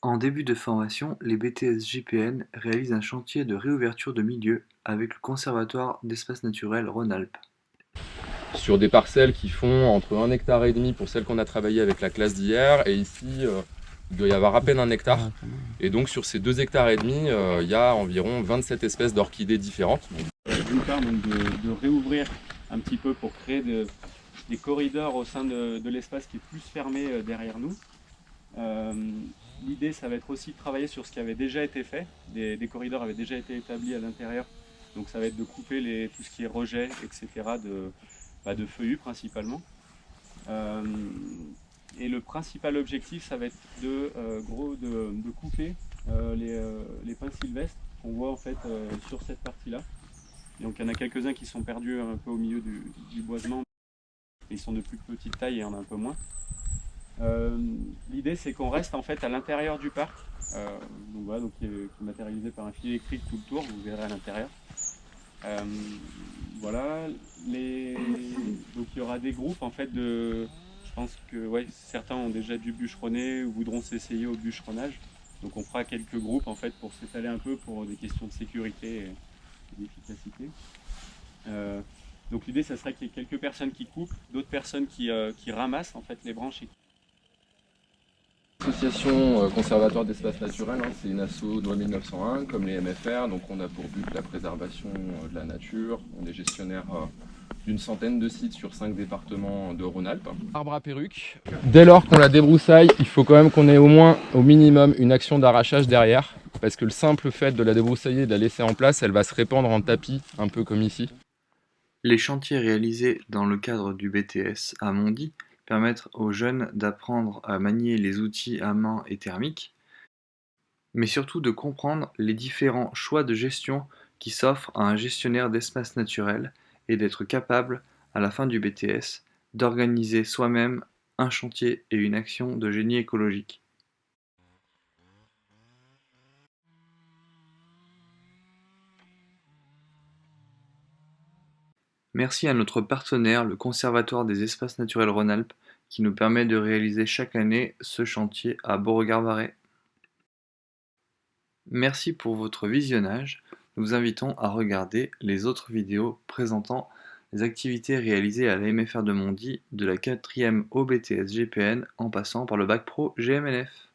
En début de formation, les BTS-JPN réalisent un chantier de réouverture de milieu avec le Conservatoire d'espaces naturels Rhône-Alpes. Sur des parcelles qui font entre 1,5 hectare pour celles qu'on a travaillées avec la classe d'hier, et ici il doit y avoir à peine 1 hectare. Et donc sur ces 2,5 hectares, il y a environ 27 espèces d'orchidées différentes. D'une part, donc, de réouvrir un petit peu pour créer des corridors au sein de l'espace qui est plus fermé derrière nous. L'idée, ça va être aussi de travailler sur ce qui avait déjà été fait. Des corridors avaient déjà été établis à l'intérieur, donc ça va être de couper tout ce qui est rejet, etc., de feuillus principalement. Et le principal objectif, ça va être de couper les pins sylvestres qu'on voit en fait sur cette partie-là. Donc il y en a quelques-uns qui sont perdus un peu au milieu du boisement. Ils sont de plus petite taille et il y en a un peu moins. L'idée c'est qu'on reste en fait à l'intérieur du parc, donc voilà, qui est matérialisé par un fil électrique tout le tour, vous verrez à l'intérieur. Voilà, donc il y aura des groupes en fait je pense que ouais, certains ont déjà dû bûcheronner ou voudront s'essayer au bûcheronnage. Donc on fera quelques groupes en fait pour s'étaler un peu pour des questions de sécurité et d'efficacité. Donc l'idée ça serait qu'il y ait quelques personnes qui coupent, d'autres personnes qui ramassent en fait les branches. L'association Conservatoire d'espaces naturels, c'est une asso loi 1901 comme les MFR, donc on a pour but la préservation de la nature. On est gestionnaire d'une centaine de sites sur 5 départements de Rhône-Alpes. Arbre à perruque. Dès lors qu'on la débroussaille, il faut quand même qu'on ait au minimum une action d'arrachage derrière, parce que le simple fait de la débroussailler et de la laisser en place, elle va se répandre en tapis, un peu comme ici. Les chantiers réalisés dans le cadre du BTS à Mondy permettent aux jeunes d'apprendre à manier les outils à main et thermiques, mais surtout de comprendre les différents choix de gestion qui s'offrent à un gestionnaire d'espaces naturels et d'être capable, à la fin du BTS, d'organiser soi-même un chantier et une action de génie écologique. Merci à notre partenaire, le Conservatoire des espaces naturels Rhône-Alpes, qui nous permet de réaliser chaque année ce chantier à Beauregard-Varey. Merci pour votre visionnage. Nous vous invitons à regarder les autres vidéos présentant les activités réalisées à la MFR de Mondy de la 4e au BTS GPN en passant par le bac pro GMNF.